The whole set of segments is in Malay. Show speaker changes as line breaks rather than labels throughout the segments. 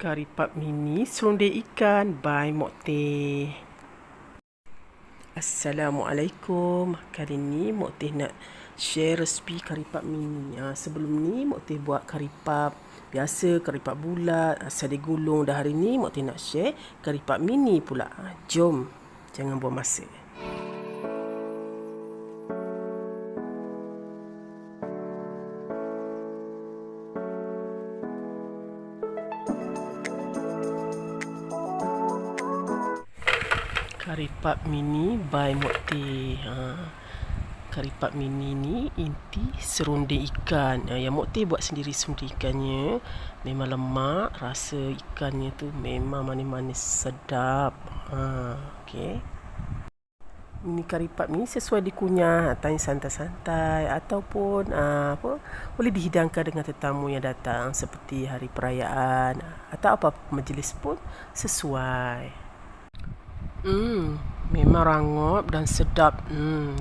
Kari pap mini serunding ikan by Mokte. Assalamualaikum. Kali ni Mokte nak share resipi kari pap mini. Sebelum ni Mokte buat kari pap biasa, kari pap bulat, sadi gulung. Dan hari ni Mokte nak share kari pap mini pula. Jom, jangan buang masa. Kari pap mini by Mokte. Kari pap mini ni inti serunding ikan. Yang Mokte buat sendiri serunding ikannya. Memang lemak, rasa ikannya tu memang manis-manis sedap. Okey. Ini kari pap ni sesuai dikunyah, tanya santai-santai ataupun boleh dihidangkan dengan tetamu yang datang seperti hari perayaan atau apa majlis pun sesuai. Memang rangup dan sedap.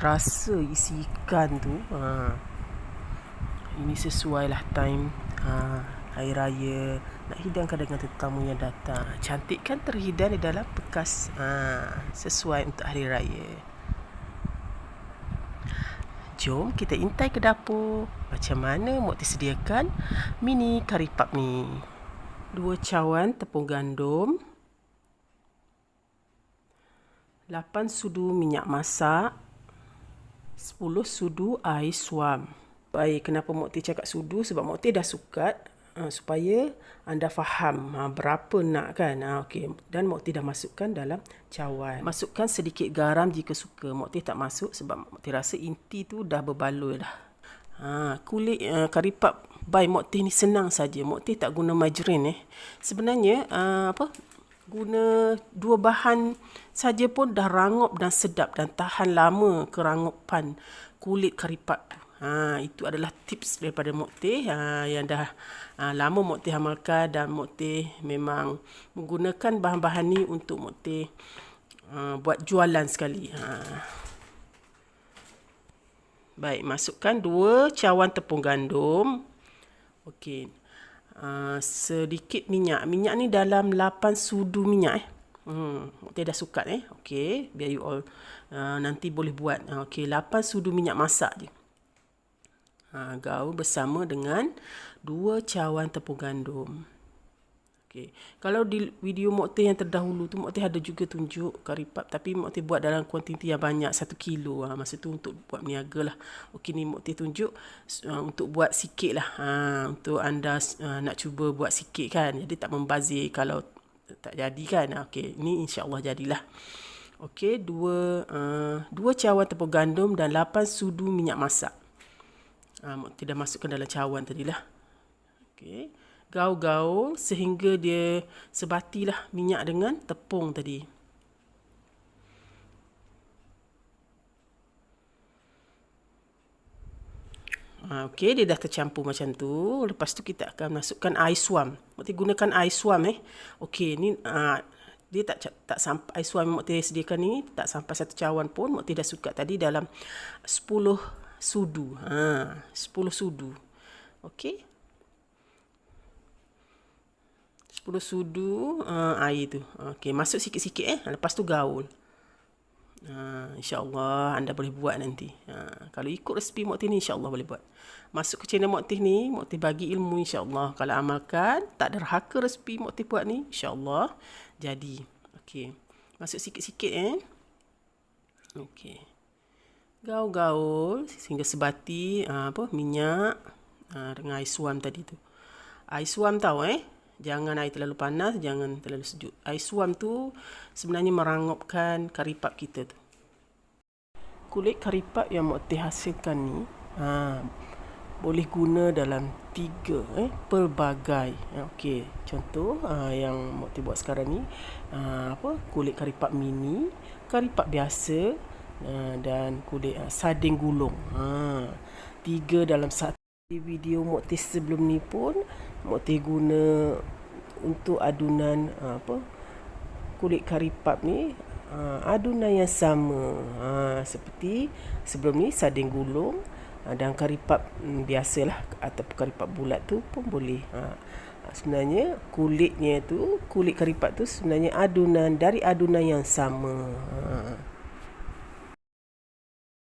Rasa isi ikan tu. Ini sesuai lah time hari raya. Nak hidangkan dengan tetamu yang datang. Cantik kan terhidang di dalam bekas. Sesuai untuk hari raya. Jom kita intai ke dapur. Macam mana Mokte sediakan mini kari pap ni. 2 cawan tepung gandum, 8 sudu minyak masak, 10 sudu air suam. Baik, kenapa Mokte cakap sudu? Sebab Mokte dah sukat supaya anda faham berapa nak kan. Okey. Dan Mokte dah masukkan dalam cawan. Masukkan sedikit garam jika suka. Mokte tak masuk sebab Mokte rasa inti tu dah berbaloi dah. Kulit kari pap by Mokte ni senang saja. Mokte tak guna margarin Sebenarnya guna 2 bahan saja pun dah rangup dan sedap dan tahan lama kerangupan kulit kari pap. Itu adalah tips daripada Mokte yang dah lama Mokte amalkan dan Mokte memang menggunakan bahan-bahan ni untuk Mokte buat jualan sekali. Baik, masukkan 2 cawan tepung gandum. Okey. Sedikit minyak. Minyak ni dalam 8 sudu minyak Mokte dah sukat Okey, biar you all nanti boleh buat. Okey, 8 sudu minyak masak je. Gaul bersama dengan 2 cawan tepung gandum. Okey. Kalau di video Mokte yang terdahulu tu Mokte ada juga tunjuk kari pap, tapi Mokte buat dalam kuantiti yang banyak, 1 kilo. Masa tu untuk buat berniaga lah. Okey, ni Mokte tunjuk untuk buat sikit lah. Untuk anda nak cuba buat sikit kan. Jadi tak membazir kalau tak jadi kan. Okey, ni insya-Allah jadilah. Okey, 2 cawan tepung gandum dan 8 sudu minyak masak. Mokte dah masukkan dalam cawan tadilah. Okey. Gaul-gaul sehingga dia sebatilah minyak dengan tepung tadi. Okey, dia dah tercampur macam tu. Lepas tu kita akan masukkan air suam. Mokte gunakan air suam Okey, ni dia tak sampai air suam Mokte sediakan ni tak sampai 1 cawan pun. Mokte dah sukat tadi dalam 10 sudu. 10 sudu. Okey. 10 sudu air tu. Okey, masuk sikit-sikit lepas tu gaul. InsyaAllah anda boleh buat nanti. Kalau ikut resipi Mokte ni insyaAllah boleh buat. Masuk ke channel Mokte ni, Mokte bagi ilmu insyaAllah. Kalau amalkan, tak derhaka resipi Mokte buat ni, insyaAllah jadi. Okey, masuk sikit-sikit Okey. Gaul-gaul sehingga sebati minyak dengan air suam tadi tu. Air suam tahu jangan air terlalu panas, jangan terlalu sejuk. Air suam tu sebenarnya merangupkan kari pap kita tu. Kulit kari pap yang Mokte hasilkan ni boleh guna dalam 3 pelbagai. Okey, contoh yang Mokte buat sekarang ni kulit kari pap mini, kari pap biasa dan kulit sarding gulung. 3 dalam 1. Di video Mokte sebelum ni pun Mokte guna untuk adunan kulit kari pap ni adunan yang sama seperti sebelum ni sarding gulung dan kari pap biasalah ataupun kari pap bulat tu pun boleh. Sebenarnya kulit karipat tu sebenarnya dari adunan yang sama.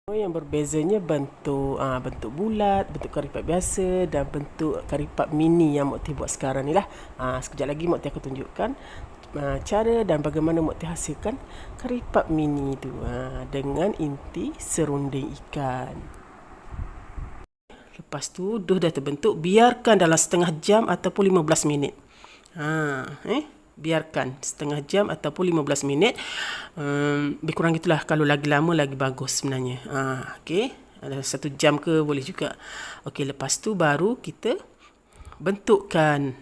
Yang berbezanya bentuk bulat, bentuk karipat biasa dan bentuk karipat mini yang Mok Teh buat sekarang ni lah. Sekejap lagi Mok Teh akan tunjukkan cara dan bagaimana Mok Teh hasilkan karipat mini tu dengan inti serunding ikan. Lepas tu dah terbentuk, biarkan dalam setengah jam ataupun 15 minit. Biarkan setengah jam ataupun 15 minit. Lebih kurang gitulah. Kalau lagi lama lagi bagus sebenarnya. Okey, ada 1 jam ke boleh juga. Okey, lepas tu baru kita bentukkan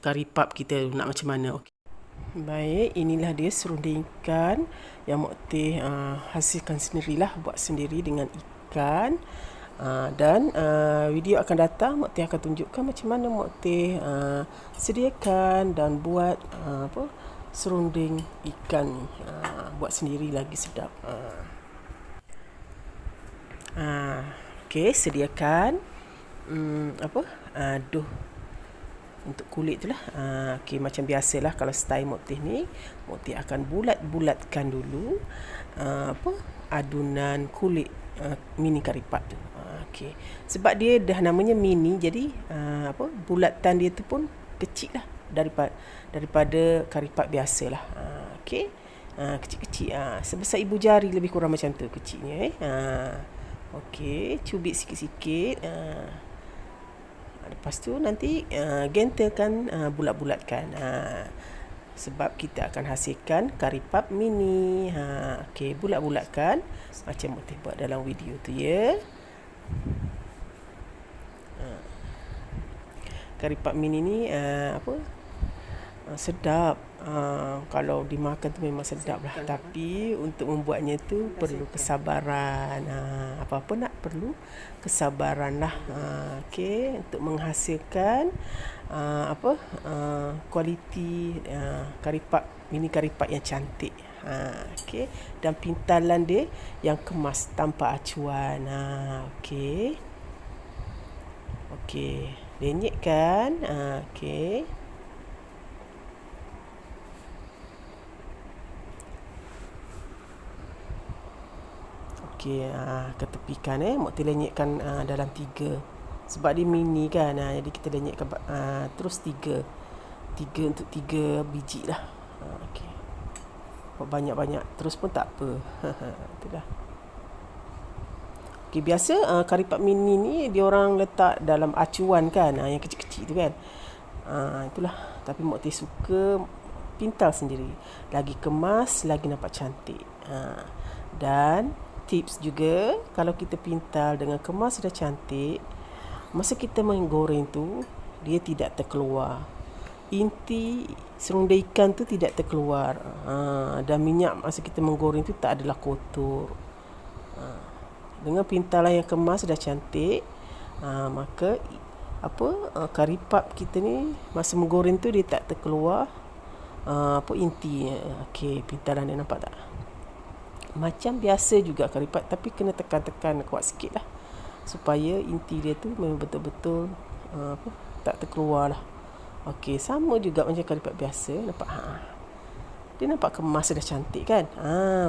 karipap kita nak macam mana. Okey. Baik, inilah dia serunding ikan yang Mok Teh hasilkan sendirilah, buat sendiri dengan ikan. Dan video akan datang Mok Teh akan tunjukkan macam mana Mok Teh sediakan dan buat serunding ikan ni. Buat sendiri lagi sedap. Okey, sediakan aduh untuk kulit tu lah. Okey, macam biasalah kalau style Mok Teh ni, Mok Teh akan bulat-bulatkan dulu adunan kulit mini karipat tu. Okey. Sebab dia dah namanya mini, jadi bulatan dia tu pun kecil lah daripada karipat biasalah. Okey. Kecil-kecil. Sebesar ibu jari lebih kurang macam tu kecilnya. Okey, cubit sikit-sikit. Lepas tu nanti gentelkan, bulat-bulatkan. Sebab kita akan hasilkan karipap mini. Okey, bulat-bulatkan macam Mok Teh buat dalam video tu ya. Karipap mini ni sedap. Kalau dimakan tu memang sedap lah. Tapi untuk membuatnya tu perlu kesabaran. Apa-apa nak perlu kesabaran lah. Okey, untuk menghasilkan kualiti mini karipat yang cantik. Okey, dan pintalan dia yang kemas tanpa acuan. Okey. Okey, lenyekkan. Okey. Okey, ketepikan Mok Teh lenyekkan dalam 3. Sebab dia mini kan. Jadi kita lenyekkan terus 3 untuk 3 biji lah. Okey. Banyak-banyak terus pun tak apa. Itulah. Okey, biasa karipap mini ni dia orang letak dalam acuan kan, yang kecil-kecil tu kan. Itulah. Tapi Mok Teh suka pintal sendiri. Lagi kemas, lagi nampak cantik. Dan tips juga, kalau kita pintal dengan kemas sudah cantik, masa kita menggoreng tu dia tidak terkeluar. Inti serunding ikan tu tidak terkeluar. Dan minyak masa kita menggoreng tu tak adalah kotor. Dengan pintalan yang kemas sudah cantik, maka karipap kita ni masa menggoreng tu dia tak terkeluar intinya. Okey, pintalan dia nampak tak? Macam biasa juga karipat, tapi kena tekan-tekan kuat sikit lah, supaya inti dia tu memang betul-betul tak terkeluar lah. Okey, sama juga macam karipat biasa. Nampak? Dia nampak kemas dah cantik kan?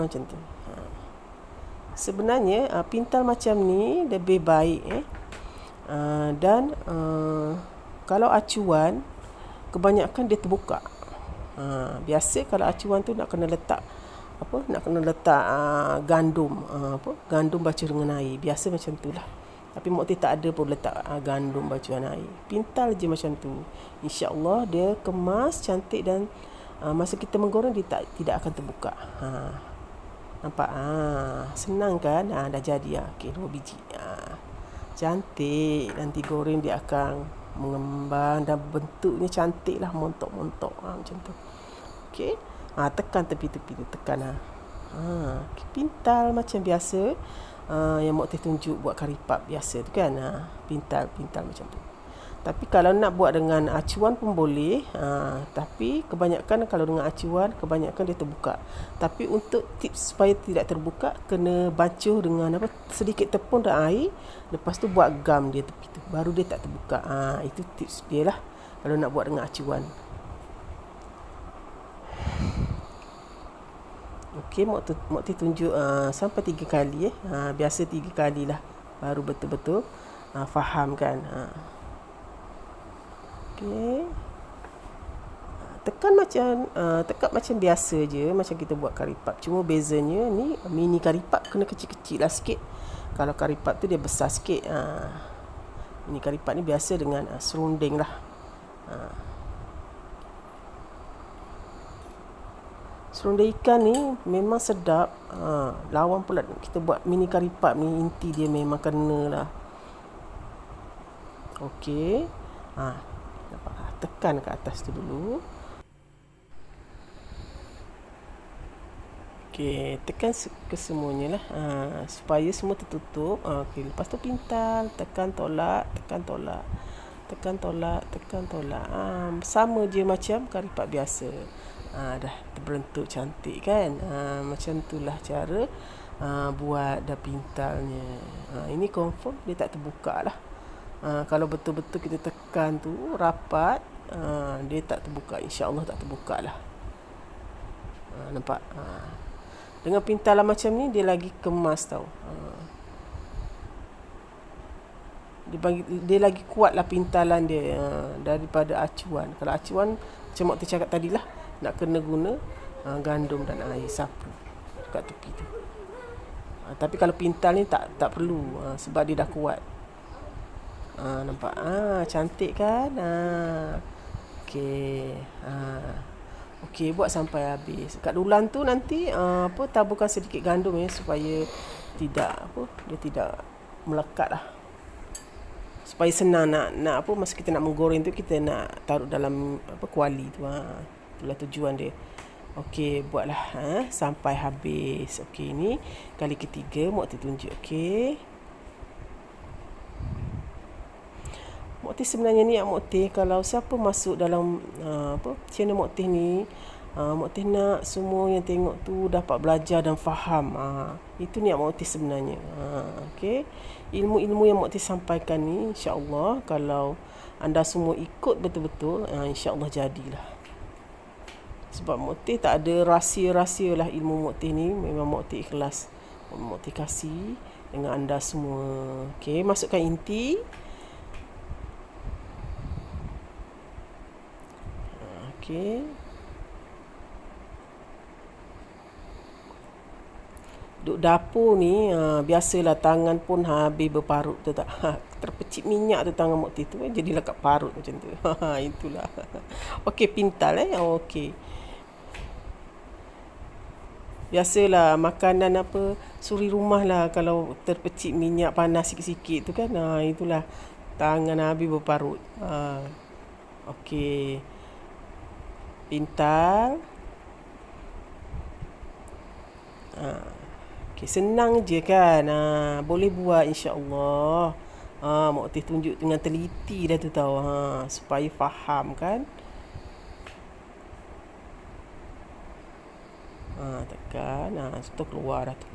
Macam tu. Sebenarnya pintal macam ni lebih baik dan kalau acuan kebanyakan dia terbuka. Biasa kalau acuan tu nak kena letak gandum, gandum bacur dengan air. Biasa macam tu lah. Tapi Mok Teh tak ada pun letak gandum bacur dengan air. Pintal je macam tu. InsyaAllah dia kemas cantik dan masa kita menggoreng dia tidak akan terbuka. Nampak? Senang kan? Dah jadi. Okey, 2 biji. Cantik. Nanti goreng dia akan mengembang dan bentuknya cantik lah, montok-montok macam tu. Okey. Tekan tepi-tepi tu, tekan. Pintal macam biasa. Yang Mok Teh tunjuk buat karipap biasa tu kan. Pintal macam tu. Tapi kalau nak buat dengan acuan pun boleh. Tapi kebanyakan kalau dengan acuan, kebanyakan dia terbuka. Tapi untuk tips supaya tidak terbuka, kena bacuh dengan sedikit tepung dan air. Lepas tu buat gam dia tepi tu, baru dia tak terbuka. Itu tips dia lah. kalau nak buat dengan acuan. Okey, Mok Teh tunjuk sampai 3 kali biasa 3 kali lah baru betul-betul faham kan. Okey. Tekan macam biasa je, macam kita buat karipap. Cuma bezanya ni mini karipap kena kecil-kecil lah sikit. Kalau karipap tu dia besar sikit. Mini karipap ni biasa dengan serunding lah. Serunding ikan ni memang sedap. Lawan pula kita buat mini karipap ni, inti dia memang kena lah. Okey. Tekan kat atas tu dulu. Okey, tekan ke semuanya lah supaya semua tertutup. Okey, lepas tu pintal, tekan tolak, tekan tolak, tekan tolak, tekan tolak. Sama je macam karipap biasa. Dah terbentuk cantik kan. Macam itulah cara buat dah pintalnya. Ini confirm dia tak terbuka lah. Kalau betul-betul kita tekan tu rapat, dia tak terbuka. InsyaAllah tak terbuka lah. Nampak? Dengan pintalan macam ni dia lagi kemas tau. Dia lagi kuat lah pintalan dia daripada acuan. Kalau acuan macam Mak Teh cakap tadi lah, nak kena guna gandum dan air sapu kat tepi tu. Tapi kalau pintal ni tak perlu sebab dia dah kuat. Nampak? Cantik kan? Okey. Okey, buat sampai habis. Kat dulang tu nanti taburkan sedikit gandum supaya dia tidak melekat lah. Supaya senang nak masa kita nak menggoreng tu kita nak taruh dalam kuali tu. Itulah tujuan dia. Okey, buatlah sampai habis. Okey, ni kali ketiga Mak Teh tunjuk. Okey. Mak Teh sebenarnya ni Mak Teh kalau siapa masuk dalam channel Mak Teh ni, Mak Teh nak semua yang tengok tu dapat belajar dan faham. Itu niat Mak Teh sebenarnya. Okey. Ilmu-ilmu yang Mak Teh sampaikan ni insya-Allah kalau anda semua ikut betul-betul, insya-Allah jadilah. Sebab Mak Teh tak ada rahsia-rahsia lah ilmu Mak Teh ni, memang Mak Teh ikhlas. Mak Teh kasih dengan anda semua. Okey, masukkan inti. Okey. Duk dapur ni biasalah tangan pun habis berparut tu tak. Terpecik minyak tu tangan Mak Teh tu jadilah kat parut macam tu. Itulah. Okey, pintal okey. Biasalah makanan suri rumah lah kalau terpecik minyak panas sikit-sikit tu kan. Itulah tangan habis berparut. Okey. Pintal. Okay, senang je kan. Boleh buat insya-Allah. Mak Teh tunjuk dengan teliti dah tu tahu. Supaya faham kan. Tekan. Tu keluar dah tu.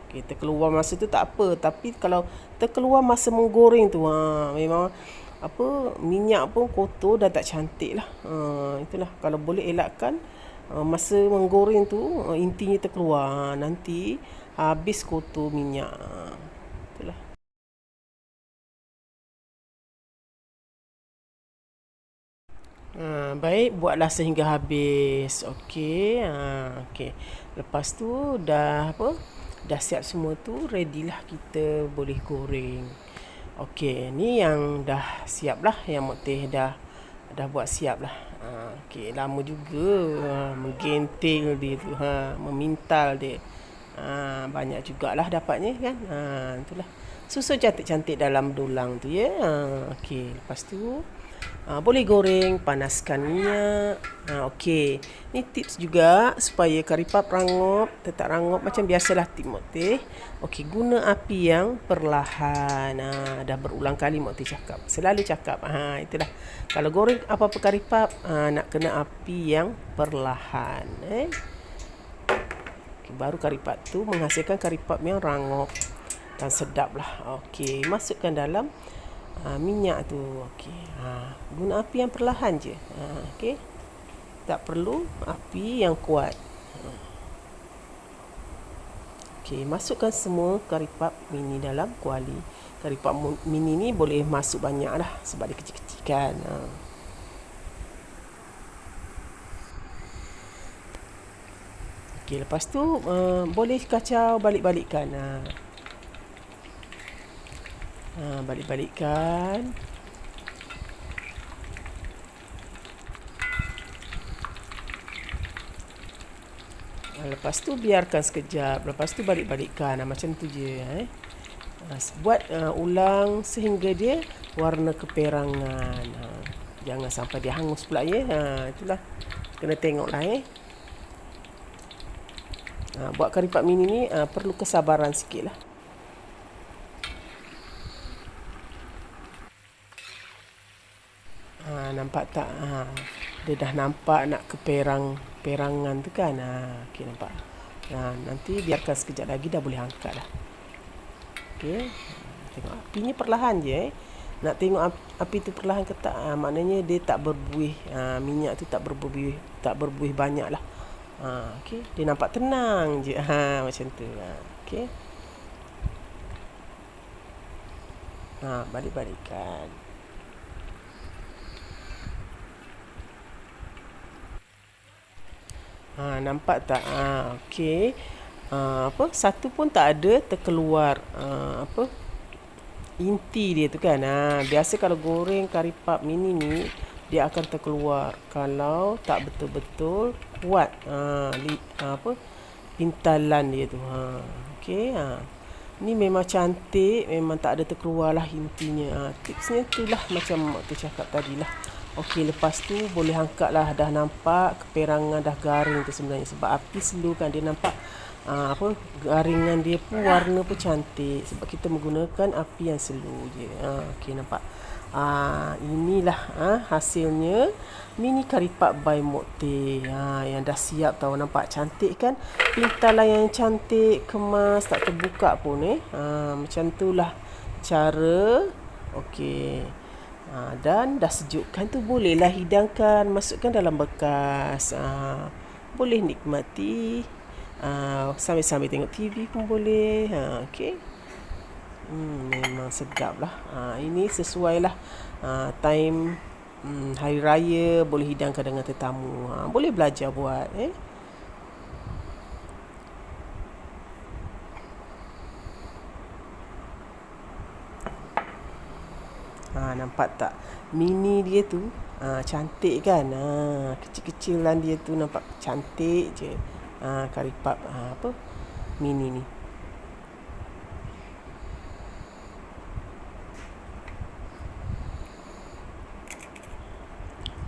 Okay, terkeluar masa tu tak apa. Tapi kalau terkeluar masa menggoreng tu, memang minyak pun kotor dan tak cantik lah. Itulah kalau boleh elakkan masa menggoreng tu intinya terkeluar, nanti habis kotor minyak. Itulah. Baik, buatlah sehingga habis. Okey. Okey. Lepas tu dah siap semua tu, ready lah kita boleh goreng. Okey, ni yang dah siap lah, yang Mak Teh dah buat siap lah. Okey, lama juga menggentil dia tu, memintal dia. Banyak jugalah dapatnya kan. Itulah. Susun cantik-cantik dalam dulang tu ya. Okey, lepas tu boleh goreng, panaskan minyak. Okey, ni tips juga supaya karipap rangup, tetap rangup macam biasalah tip Mak Teh. Okey, guna api yang perlahan. Dah berulang kali Mak Teh cakap, selalu cakap. Itulah. Kalau goreng apa-apa karipap, nak kena api yang perlahan. Okey, baru karipap tu menghasilkan karipap yang rangup dan sedap lah. Okey, masukkan dalam minyak tu. Okey. Guna api yang perlahan je. Okey. Tak perlu api yang kuat. Okey, masukkan semua kari puff mini dalam kuali. Kari puff mini ni boleh masuk banyak dah sebab dia kecil-kecil kan. Okey, lepas tu boleh kacau balik-balikkan. Balik-balikkan. Lepas tu biarkan sekejap. Lepas tu balik-balikkan. Macam tu je. Buat ulang sehingga dia warna keperangan. Jangan sampai dia hangus pula ya. Itulah. Kena tengok lah buat kari puff mini ni perlu kesabaran sikit lah. Nampak tak? Dia dah nampak nak perangan tu kan. Okey, nampak. Nanti biarkan sekejap lagi dah boleh angkat dah. Okey. Tengok apinya perlahan je. Nak tengok api tu perlahan ke tak, maknanya dia tak berbuih. Minyak tu tak berbuih banyak lah. Okey. Dia nampak tenang je. Macam tu. Okey. Balik-balikkan. Nampak tak? Okey. Satu pun tak ada terkeluar inti dia tu kan. Biasa kalau goreng kari puff mini ni dia akan terkeluar kalau tak betul-betul kuat pintalan dia tu. Okey. Ni memang cantik, memang tak ada terkeluar lah intinya. Tipsnya itulah macam tu cakap tadi lah. Okey, lepas tu boleh angkat lah. Dah nampak keperangan dah garing tu sebenarnya. Sebab api slow kan, dia nampak garingan dia pun warna pun cantik. Sebab kita menggunakan api yang slow je. Okey, nampak. Inilah hasilnya mini kari puff by Mokte. Yang dah siap tahu, nampak cantik kan. Pintalan yang cantik, kemas, tak terbuka pun macam itulah cara. Okey. Dan dah sejukkan tu bolehlah hidangkan, masukkan dalam bekas. Boleh nikmati sambil-sambil tengok TV pun boleh. Okey. Memang sedap lah. Ini sesuai lah time hari raya, boleh hidangkan dengan tetamu. Boleh belajar buat nampak tak? Mini dia tu cantik kan. Kecil-kecilan dia tu nampak cantik je. Kari puff mini ni.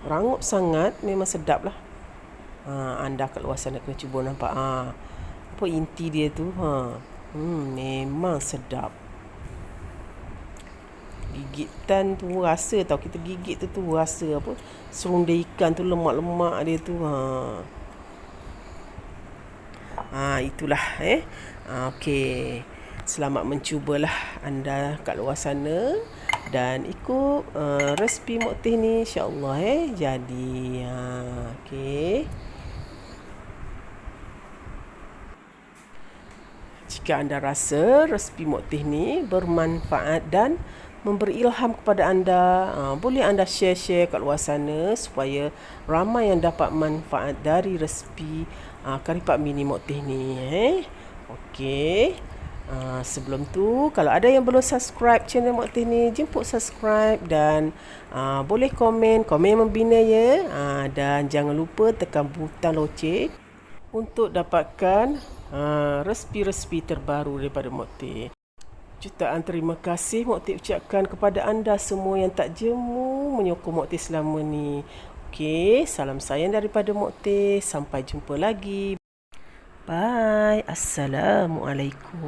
Rangup sangat, memang sedap lah. Anda kat luar sana kena cuba nampak. Inti dia tu memang sedap. Gigitan tu rasa tau. Kita gigit tu rasa serunda ikan tu, lemak-lemak dia tu. Itulah okey. Selamat mencubalah anda kat luar sana dan ikut resipi Mokte ni, insya-Allah jadi. Okey. Jika anda rasa resipi Mokte ni bermanfaat dan memberi ilham kepada anda, boleh anda share kat luar sana supaya ramai yang dapat manfaat dari resipi kari puff mini Mokte ni. Okey. Sebelum tu, kalau ada yang belum subscribe channel Mokte ni, jemput subscribe dan boleh komen membina ya. Dan jangan lupa tekan butang loceng untuk dapatkan resipi-resipi terbaru daripada Mokte. Jutaan terima kasih Mokte ucapkan kepada anda semua yang tak jemu menyokong Mokte selama ni. Okey, salam sayang daripada Mokte. Sampai jumpa lagi. Bye. Assalamualaikum.